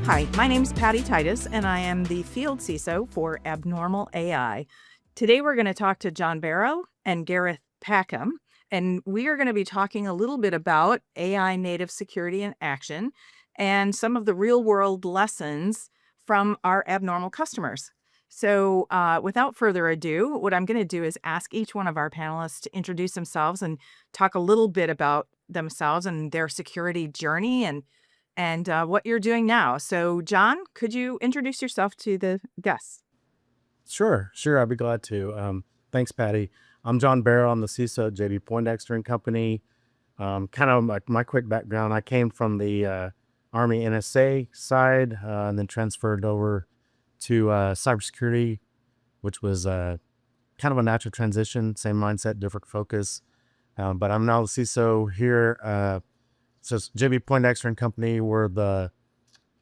Hi, my name's Patty Titus, and I am the field CISO for Abnormal AI. Today, we're going to talk to John Barrow and Gareth Packham, and we are going to be talking a little bit about AI native security in action and some of the real world lessons from our abnormal customers. So, without further ado, what I'm going to do is ask each one of our panelists to introduce themselves and talk a little bit about themselves and their security journey and what you're doing now. So, John, could you introduce yourself to the guests? Sure. I'd be glad to. Thanks, Patty. I'm John Barrow. I'm the CISO at JB Poindexter and Company. Kind of my quick background. I came from the Army NSA side and then transferred over to cybersecurity, which was kind of a natural transition. Same mindset, different focus. But I'm now the CISO here. So it's JB Poindexter and Company. We're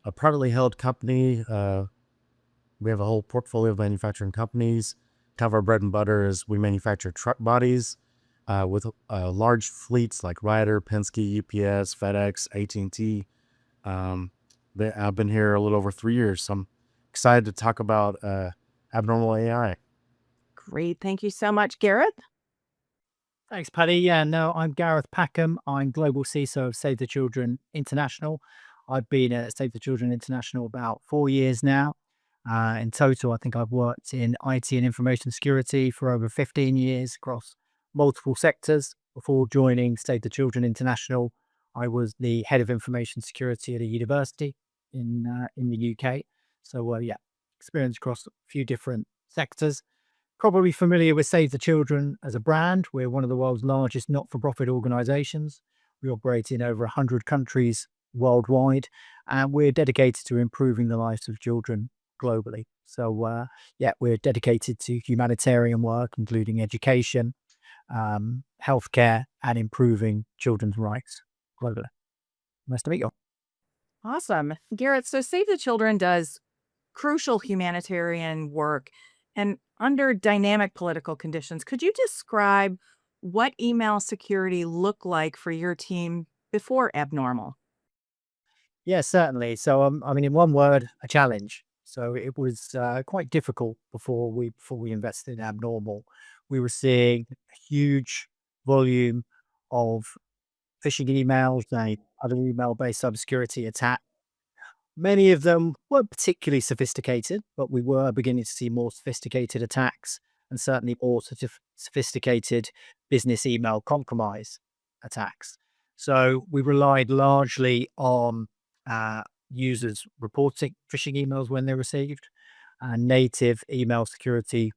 a privately held company. We have a whole portfolio of manufacturing companies. Kind of our bread and butter is we manufacture truck bodies with large fleets like Ryder, Penske, UPS, FedEx, AT&T. I've been here a little over 3 years, so I'm excited to talk about abnormal AI. Great. Thank you so much, Gareth. Thanks, Paddy. Yeah, no, I'm Gareth Packham. I'm Global CISO of Save the Children International. I've been at Save the Children International about 4 years now. In total, I think I've worked in IT and information security for over 15 years across multiple sectors. Before joining Save the Children International, I was the head of information security at a university in the UK. So, yeah, experience across a few different sectors. Probably familiar with Save the Children as a brand. We're one of the world's largest not-for-profit organizations. We operate in over 100 countries worldwide, and we're dedicated to improving the lives of children globally. So, yeah, we're dedicated to humanitarian work, including education, healthcare, and improving children's rights globally. Nice to meet you. Awesome. Gareth, so Save the Children does crucial humanitarian work. And under dynamic political conditions, could you describe what email security looked like for your team before abnormal? Yeah, certainly. So, I mean, in one word, a challenge. So it was quite difficult before we invested in Abnormal. We were seeing a huge volume of phishing emails and other email-based cybersecurity attacks. Many of them weren't particularly sophisticated, but we were beginning to see more sophisticated attacks and certainly more sophisticated business email compromise attacks. So we relied largely on users reporting phishing emails when they're received. Native email security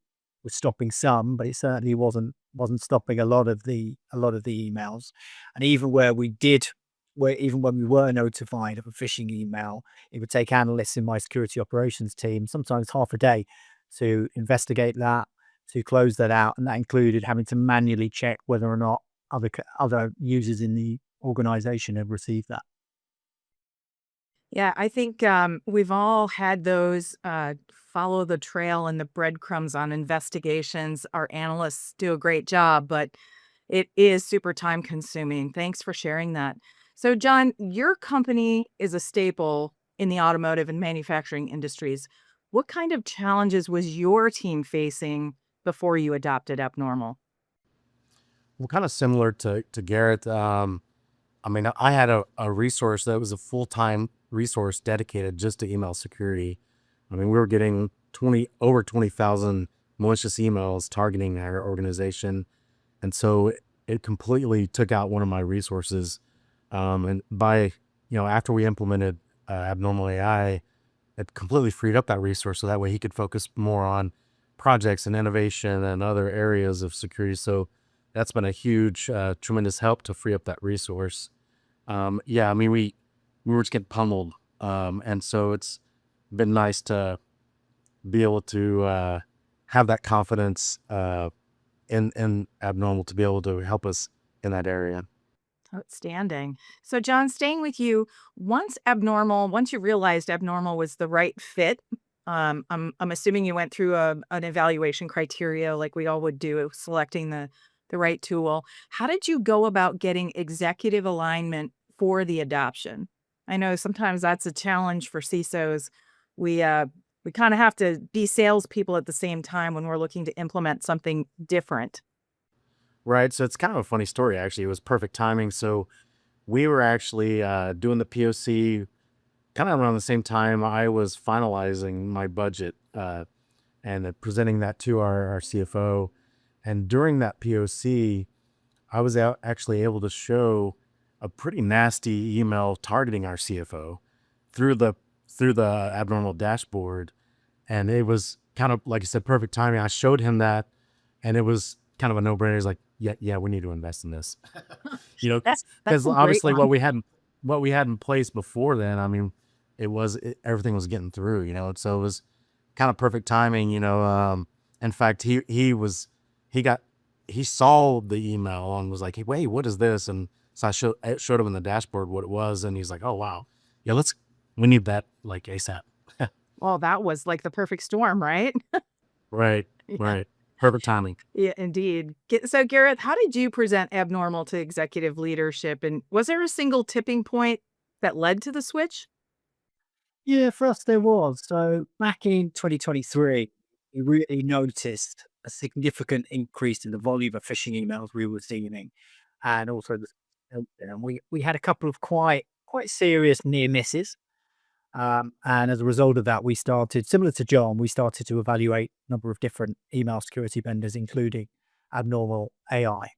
was stopping some, but it certainly wasn't stopping a lot of the emails. And even when we were notified of a phishing email, it would take analysts in my security operations team sometimes half a day to investigate that, to close that out, and that included having to manually check whether or not other users in the organization had received that. Yeah, I think we've all had those follow the trail and the breadcrumbs on investigations. Our analysts do a great job, but it is super time consuming. Thanks for sharing that. So, John, your company is a staple in the automotive and manufacturing industries. What kind of challenges was your team facing before you adopted Abnormal? Well, kind of similar to Garrett. I mean, I had a resource that was a full-time resource dedicated just to email security. I mean, we were getting over 20,000 malicious emails targeting our organization. And so it completely took out one of my resources. And after we implemented Abnormal AI, it completely freed up that resource. So that way he could focus more on projects and innovation and other areas of security. So that's been a huge, tremendous help to free up that resource. Yeah, I mean, we were just getting pummeled. And so it's been nice to be able to have that confidence in Abnormal to be able to help us in that area. Outstanding. So, John, staying with you, once you realized Abnormal was the right fit, I'm assuming you went through an evaluation criteria like we all would do, selecting the right tool. How did you go about getting executive alignment for the adoption? I know sometimes that's a challenge for CISOs. We kind of have to be salespeople at the same time when we're looking to implement something different. Right. So it's kind of a funny story, actually. It was perfect timing. So we were actually doing the POC kind of around the same time I was finalizing my budget and presenting that to our CFO. And during that POC, I was actually able to show a pretty nasty email targeting our CFO through the abnormal dashboard, and it was kind of like I said, perfect timing. I showed him that, and it was kind of a no-brainer. He's like, "Yeah, yeah, we need to invest in this," That's because a great obviously one. what we had in place before then. I mean, everything was getting through, so it was kind of perfect timing. In fact, he got he saw the email and was like, "Hey, wait, what is this?" And so I showed him in the dashboard what it was, and he's like, "Oh wow, yeah, we need that like ASAP." Well, that was like the perfect storm, right? Right, Yeah. right, perfect timing. Yeah, indeed. So, Gareth, how did you present abnormal to executive leadership? And was there a single tipping point that led to the switch? Yeah, for us there was. So back in 2023, we really noticed a significant increase in the volume of phishing emails we were receiving, and also and we had a couple of quite serious near misses. And as a result of that, we started, similar to John, we started to evaluate a number of different email security vendors, including Abnormal AI.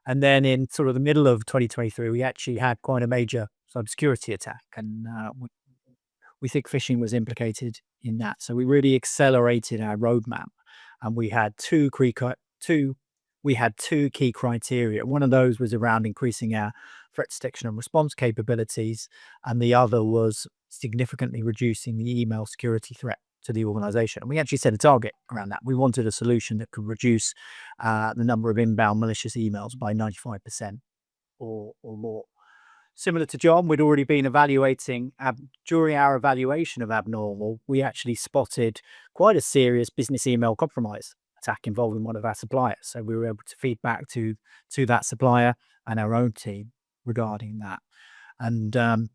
And then in sort of the middle of 2023, we actually had quite a major cybersecurity attack, and we think phishing was implicated in that. So we really accelerated our roadmap, and we had two key criteria. One of those was around increasing our threat detection and response capabilities, and the other was significantly reducing the email security threat to the organization. And we actually set a target around that. We wanted a solution that could reduce the number of inbound malicious emails by 95% or more. Similar to John, we'd already been evaluating, during our evaluation of Abnormal, we actually spotted quite a serious business email compromise attack involving one of our suppliers. So we were able to feed back to that supplier and our own team regarding that. And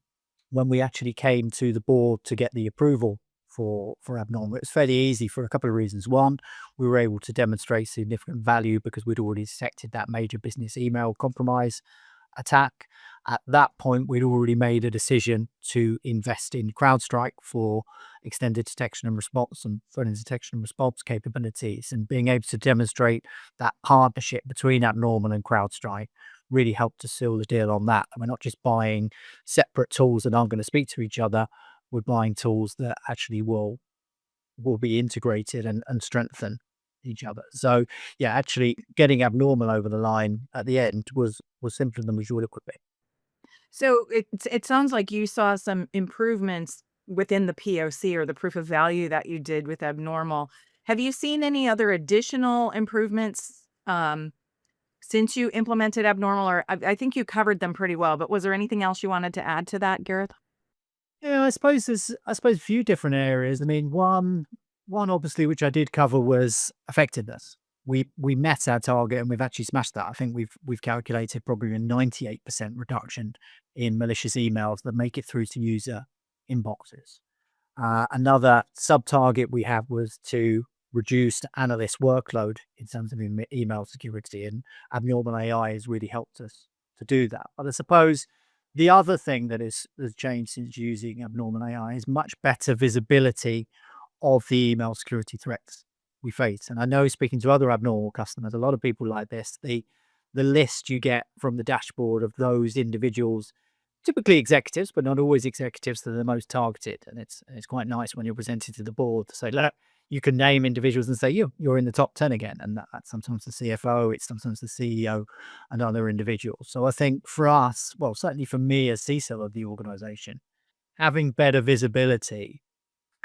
when we actually came to the board to get the approval for Abnormal, it was fairly easy for a couple of reasons. One, we were able to demonstrate significant value because we'd already detected that major business email compromise attack. At that point, we'd already made a decision to invest in CrowdStrike for extended detection and response and front-end detection and response capabilities. And being able to demonstrate that partnership between Abnormal and CrowdStrike really helped to seal the deal on that. And we're not just buying separate tools that aren't going to speak to each other. We're buying tools that actually will be integrated and strengthen each other. So yeah, actually getting Abnormal over the line at the end was simpler than we thought it could be. So it sounds like you saw some improvements within the POC or the proof of value that you did with abnormal. Have you seen any other additional improvements since you implemented abnormal? Or I think you covered them pretty well, but was there anything else you wanted to add to that, Gareth? Yeah, I suppose a few different areas. I mean, one obviously which I did cover was effectiveness. We met our target and we've actually smashed that. I think we've calculated probably a 98% reduction in malicious emails that make it through to user inboxes. Another sub target we have was to reduce the analyst workload in terms of email security, and Abnormal AI has really helped us to do that. But I suppose the other thing that has changed since using Abnormal AI is much better visibility of the email security threats we face. And I know, speaking to other Abnormal customers, a lot of people like this, the list you get from the dashboard of those individuals, typically executives, but not always executives, that are the most targeted. And it's quite nice when you're presented to the board to say, look, you can name individuals and say you're in the top 10 again. And that's sometimes the CFO, it's sometimes the CEO and other individuals. So I think for us, well, certainly for me as CISO of the organization, having better visibility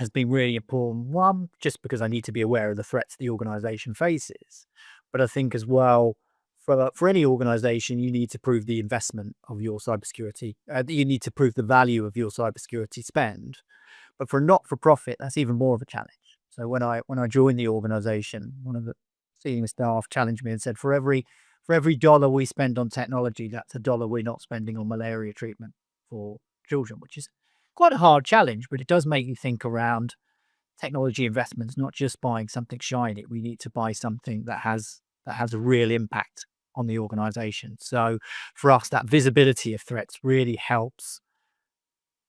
has been really important. One, just because I need to be aware of the threats the organization faces. But I think as well, for any organization, you need to prove the investment of your cybersecurity. You need to prove the value of your cybersecurity spend. But for not-for-profit, that's even more of a challenge. So when I joined the organization, one of the senior staff challenged me and said, for every dollar we spend on technology, that's a dollar we're not spending on malaria treatment for children, which is quite a hard challenge, but it does make you think around technology investments, not just buying something shiny. We need to buy something that has a real impact on the organization. So for us, that visibility of threats really helps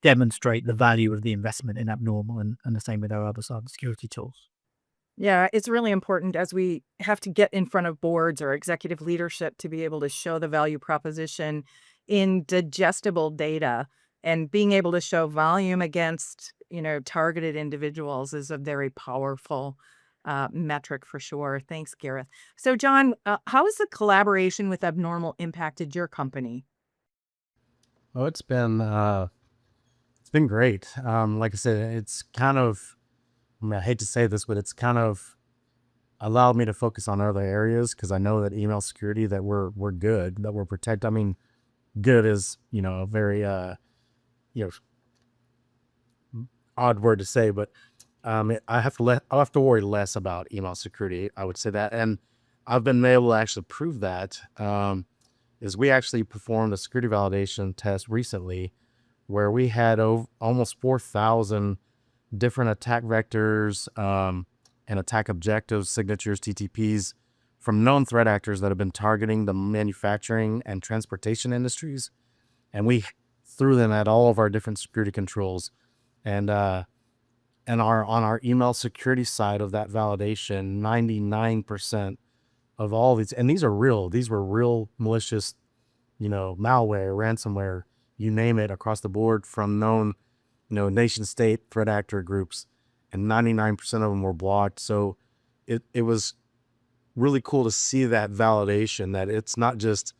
demonstrate the value of the investment in Abnormal, and the same with our other cybersecurity tools. Yeah, it's really important as we have to get in front of boards or executive leadership to be able to show the value proposition in digestible data, and being able to show volume against, targeted individuals is a very powerful metric for sure. Thanks, Gareth. So, John, how has the collaboration with Abnormal impacted your company? Oh, it's been great. Like I said, it's kind of, I mean, I hate to say this, but it's kind of allowed me to focus on other areas because I know that email security, that we're good, that we're protected. I mean, good is, a very you know odd word to say, but I'll have to worry less about email security. I would say that, and I've been able to actually prove that. Is we actually performed a security validation test recently where we had almost 4,000 different attack vectors, and attack objectives, signatures, TTPs from known threat actors that have been targeting the manufacturing and transportation industries. And we threw them at all of our different security controls. And our on our email security side of that validation, 99% of all these, and these were real malicious, malware, ransomware, you name it, across the board from known, nation state threat actor groups, and 99% of them were blocked. So it was really cool to see that validation, that it's not just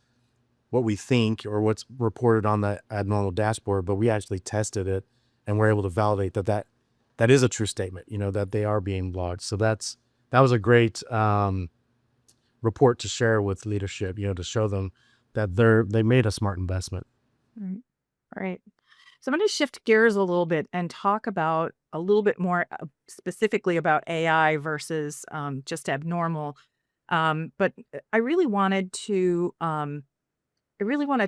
what we think or what's reported on the Abnormal dashboard, but we actually tested it and we're able to validate that is a true statement, that they are being blocked. So that was a great report to share with leadership, to show them that they made a smart investment. Right. Right. So I'm going to shift gears a little bit and talk about a little bit more specifically about AI versus just Abnormal. But I really want to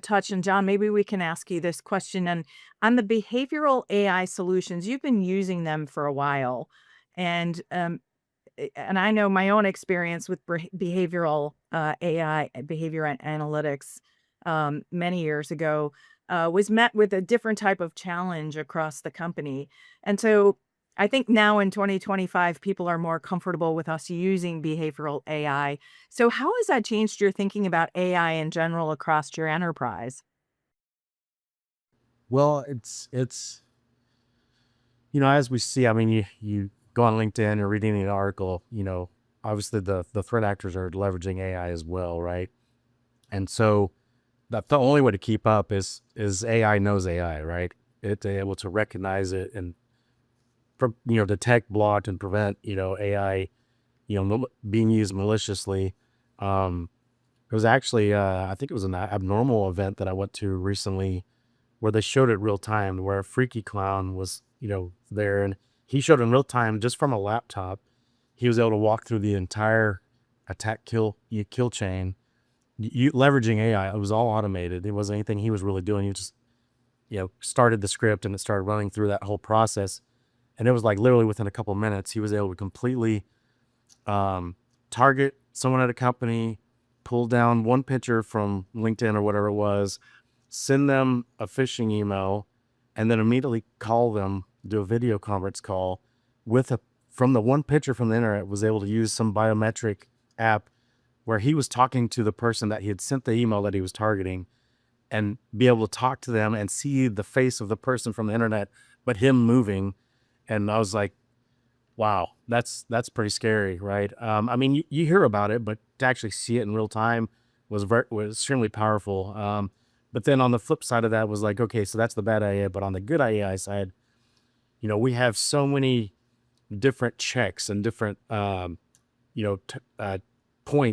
touch, and John, maybe we can ask you this question. And on the behavioral AI solutions, you've been using them for a while, and I know my own experience with behavioral AI, behavior analytics, many years ago, was met with a different type of challenge across the company. And so I think now in 2025, people are more comfortable with us using behavioral AI. So, how has that changed your thinking about AI in general across your enterprise? Well, it's as we see, I mean, you go on LinkedIn or reading an article, obviously the threat actors are leveraging AI as well, right? And so that the only way to keep up is AI knows AI, right? It's able to recognize it and detect, block, and prevent AI being used maliciously. It was actually I think it was an Abnormal event that I went to recently where they showed it real time, where a freaky clown was there, and he showed in real time just from a laptop. He was able to walk through the entire attack kill chain, leveraging AI. It was all automated. It wasn't anything he was really doing. He just started the script and it started running through that whole process. And it was like literally within a couple of minutes, he was able to completely target someone at a company, pull down one picture from LinkedIn or whatever it was, send them a phishing email, and then immediately call them, do a video conference call from the one picture from the internet, was able to use some biometric app where he was talking to the person that he had sent the email that he was targeting, and be able to talk to them and see the face of the person from the internet, but him moving. And I was like, wow, that's pretty scary, right? I mean, you hear about it, but to actually see it in real time was extremely powerful. But then on the flip side of that was like, okay, so that's the bad AI, but on the good AI side, we have so many different checks and different,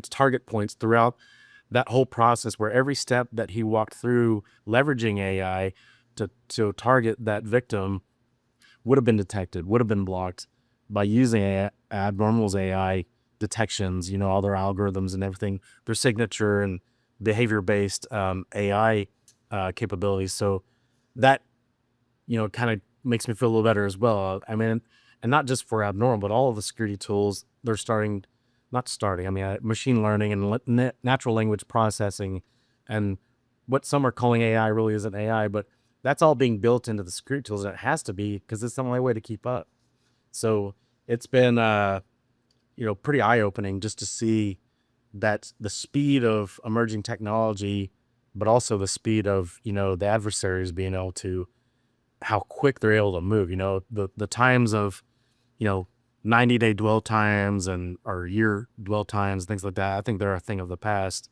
target points throughout that whole process, where every step that he walked through leveraging AI to target that victim would have been detected, would have been blocked by using Abnormal's AI detections, all their algorithms and everything, their signature and behavior-based AI capabilities. So that, kind of makes me feel a little better as well. I mean, and not just for Abnormal, but all of the security tools, they're starting, not starting, I mean, machine learning and natural language processing, and what some are calling AI really isn't AI, but that's all being built into the security tools. And it has to be, because it's the only way to keep up. So it's been, pretty eye opening just to see that the speed of emerging technology, but also the speed of, the adversaries being able to, how quick they're able to move, the times of, 90-day dwell times and or year dwell times, things like that. I think they're a thing of the past.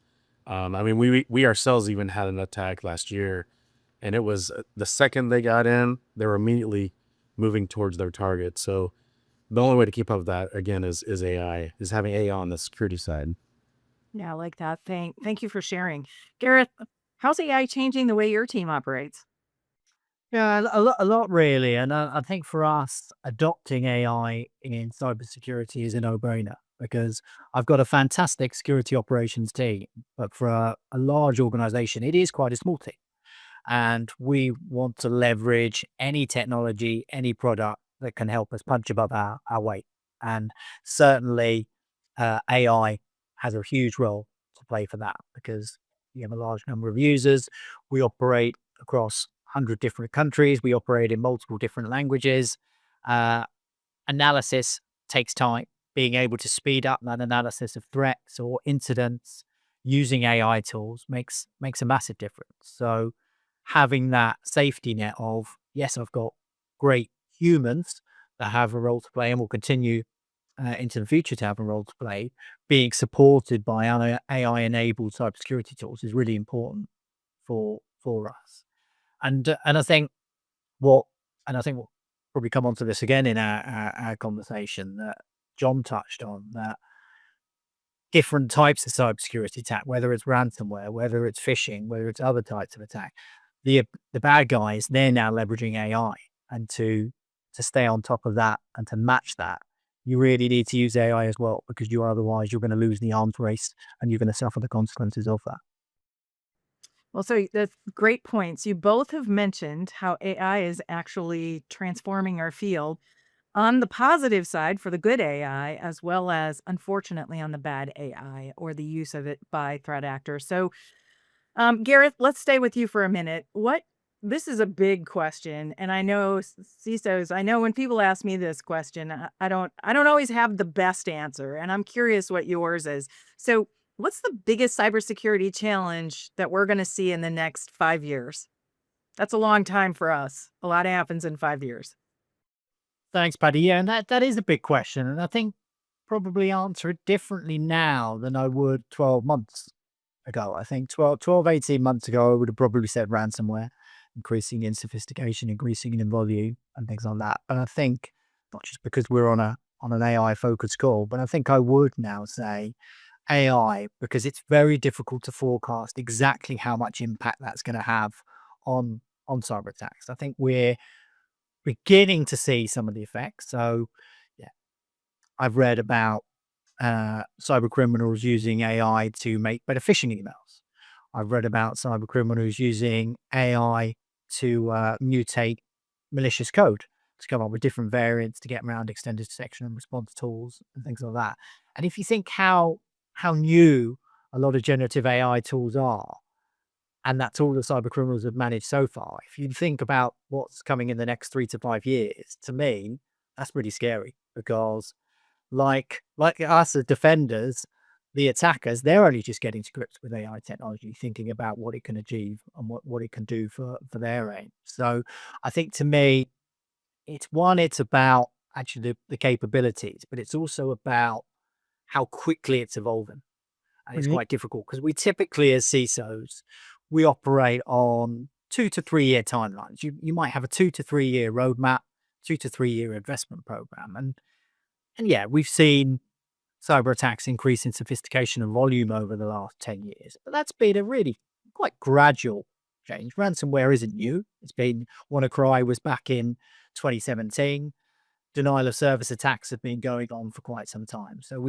I mean, we ourselves even had an attack last year, and it was the second they got in, they were immediately moving towards their target. So the only way to keep up with that again is AI, is having AI on the security side. Yeah, I like that. Thank you for sharing. Gareth, how's AI changing the way your team operates? Yeah, a lot really. And I think for us, adopting AI in cybersecurity is a no-brainer because I've got a fantastic security operations team, but for a large organization, it is quite a small team. And we want to leverage any technology, any product that can help us punch above our weight. And certainly, AI has a huge role to play for that because we have a large number of users. We operate across 100 different countries. We operate in multiple different languages. Uh, Analysis takes time. Being able to speed up that analysis of threats or incidents using AI tools makes a massive difference. So having that safety net of, yes, I've got great humans that have a role to play and will continue into the future to have a role to play, being supported by AI enabled cybersecurity tools is really important for us. And I think what and I think we'll probably come onto this again in our conversation that John touched on, that different types of cybersecurity attack, whether it's ransomware, whether it's phishing, whether it's other types of attack, the bad guys, they're now leveraging AI, and to stay on top of that and to match that, you really need to use AI as well because otherwise you're going to lose the arms race and you're going to suffer the consequences of that. Well, so that's great points. You both have mentioned how AI is actually transforming our field on the positive side for the good AI, as well as unfortunately on the bad AI or the use of it by threat actors. So, Gareth, let's stay with you for a minute. This is a big question, and I know CISOs. I know when people ask me this question, I don't always have the best answer, and I'm curious what yours is. So, what's the biggest cybersecurity challenge that we're going to see in the next 5 years? That's a long time for us. A lot happens in 5 years. Thanks, Paddy. Yeah, and that is a big question. And I think probably answer it differently now than I would 12 months ago. I think 18 months ago, I would have probably said ransomware, increasing in sophistication, increasing in volume and things like that. And I think not just because we're on an AI focused call, but I think I would now say AI because it's very difficult to forecast exactly how much impact that's going to have on cyber attacks. I think we're beginning to see some of the effects. So yeah, I've read about cyber criminals using AI to make better phishing emails. I've read about cyber criminals using AI to mutate malicious code to come up with different variants to get around extended detection and response tools and things like that. And if you think how new a lot of generative AI tools are, and that's all the cyber criminals have managed so far. If you think about what's coming in the next 3 to 5 years, to me, that's pretty scary because like us as defenders, the attackers, they're only just getting to grips with AI technology, thinking about what it can achieve and what it can do for their aim. So I think to me, it's about actually the capabilities, but it's also about how quickly it's evolving. And it's Right. quite difficult because we typically, as CISOs, we operate on 2 to 3 year timelines. You might have a 2 to 3 year roadmap, 2 to 3 year investment program, and yeah, we've seen cyber attacks increase in sophistication and volume over the last 10 years, but that's been a really quite gradual change. Ransomware isn't new. It's been WannaCry was back in 2017. Denial of service attacks have been going on for quite some time. So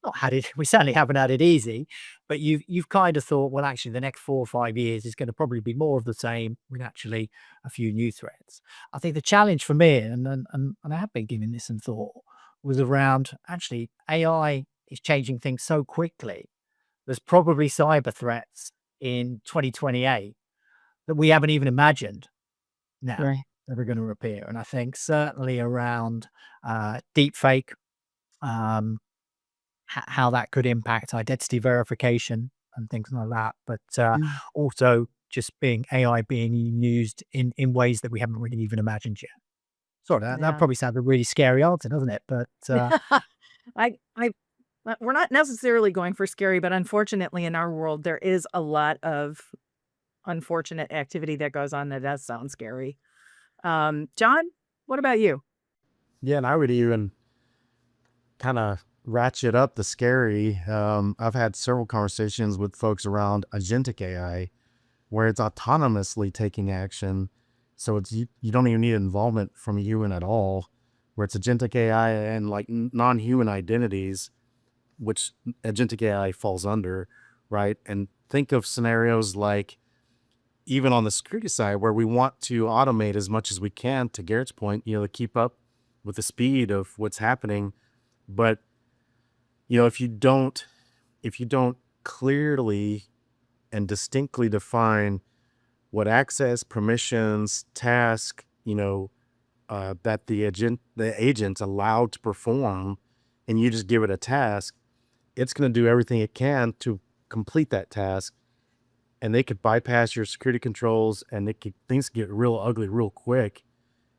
not had it, we certainly haven't had it easy, but you've kind of thought, well, actually, the next 4 or 5 years is going to probably be more of the same with actually a few new threats. I think the challenge for me, and I have been giving this some thought, was around actually AI is changing things so quickly. There's probably cyber threats in 2028 that we haven't even imagined now Right. that are going to appear. And I think certainly around deep fake, um, how that could impact identity verification and things like that. But Mm. also just being AI being used in ways that we haven't really even imagined yet. Sorry, that Yeah. probably sounds a really scary answer, doesn't it? But I we're not necessarily going for scary, but unfortunately in our world there is a lot of unfortunate activity that goes on that does sound scary. John, what about you? Yeah, and I would even kind of ratchet up the scary. I've had several conversations with folks around agentic AI where it's autonomously taking action. So you don't even need involvement from a human at all, where it's agentic AI and like non-human identities, which agentic AI falls under, right? And think of scenarios like even on the security side where we want to automate as much as we can, to Garrett's point, to keep up with the speed of what's happening. But if you don't clearly and distinctly define what access, permissions, task, that the agent's allowed to perform, and you just give it a task, it's going to do everything it can to complete that task, and they could bypass your security controls, and things get real ugly real quick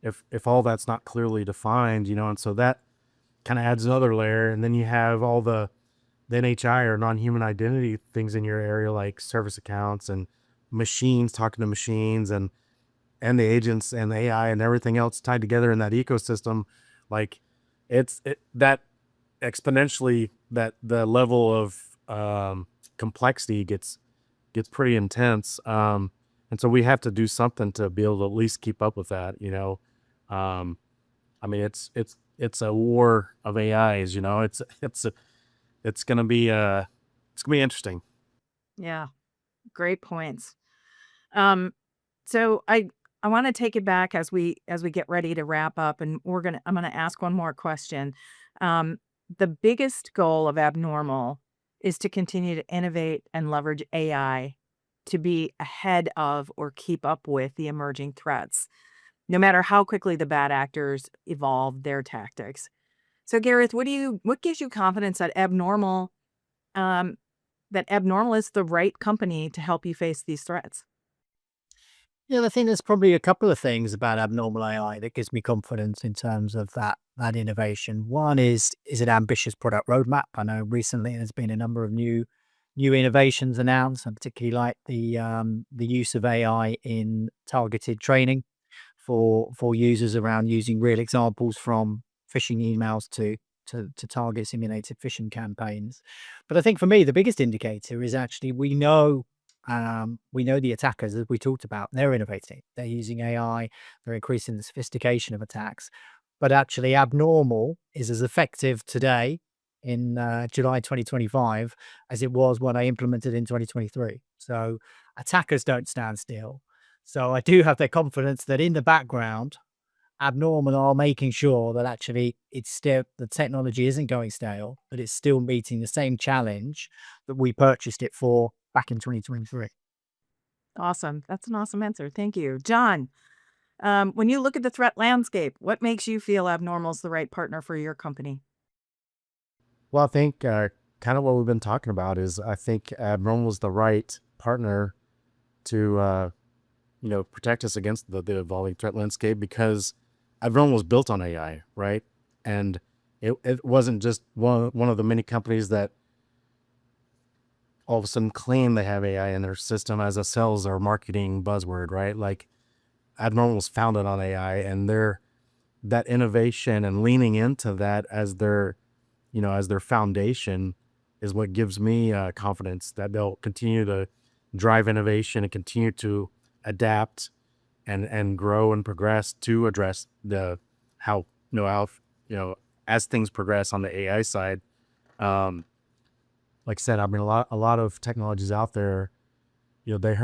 if all that's not clearly defined, and so that kind of adds another layer. And then you have all the NHI or non-human identity things in your area, like service accounts and machines talking to machines, and the agents and the AI and everything else tied together in that ecosystem. Like that exponentially, that the level of complexity gets pretty intense. And so we have to do something to be able to at least keep up with that. I mean, it's a war of AIs. It's gonna be interesting. Yeah, great points. Um, so I want to take it back as we get ready to wrap up, and I'm gonna ask one more question. Um, the biggest goal of Abnormal is to continue to innovate and leverage AI to be ahead of or keep up with the emerging threats, no matter how quickly the bad actors evolve their tactics. So, Gareth, what gives you confidence um, that Abnormal is the right company to help you face these threats? yeah, I think there's probably a couple of things about abnormal AI that gives me confidence in terms of that innovation. One is an ambitious product roadmap. I know recently there's been a number of new innovations announced, and particularly like the use of AI in targeted training for users around using real examples from phishing emails to target simulated phishing campaigns. But I think for me, the biggest indicator is actually we know the attackers, as we talked about, they're innovating. They're using AI, they're increasing the sophistication of attacks. But actually, abnormal is as effective today in July 2025 as it was when I implemented in 2023. So attackers don't stand still. So I do have the confidence that in the background, Abnormal are making sure that actually it's still the technology isn't going stale, that it's still meeting the same challenge that we purchased it for back in 2023. Awesome. That's an awesome answer. Thank you. John, when you look at the threat landscape, what makes you feel Abnormal is the right partner for your company? Well, I think kind of what we've been talking about is I think Abnormal is the right partner to protect us against the evolving threat landscape, because Abnormal was built on AI, right? And it wasn't just one of the many companies that all of a sudden claim they have AI in their system as a sales or marketing buzzword, right? Like Abnormal was founded on AI, and that innovation and leaning into that as their foundation is what gives me confidence that they'll continue to drive innovation and continue to adapt and grow and progress to address the how you know how you know as things progress on the AI side, Like I said, I mean, a lot of technologies out there, they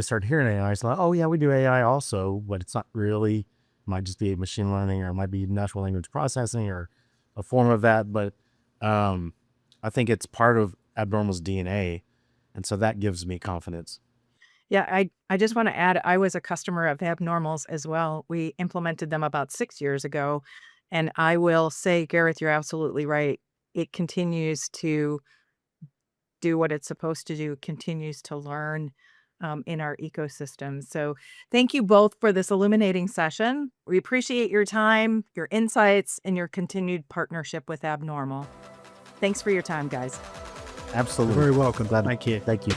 started hearing AI. It's like, oh yeah, we do AI also, but it's not really. It might just be machine learning, or it might be natural language processing, or a form of that. But I think it's part of Abnormal's DNA, and so that gives me confidence. Yeah, I just want to add, I was a customer of Abnormals as well. We implemented them about 6 years ago. And I will say, Gareth, you're absolutely right. It continues to do what it's supposed to do, continues to learn in our ecosystem. So thank you both for this illuminating session. We appreciate your time, your insights, and your continued partnership with Abnormal. Thanks for your time, guys. You're Absolutely. very welcome. Thank you. Thank you.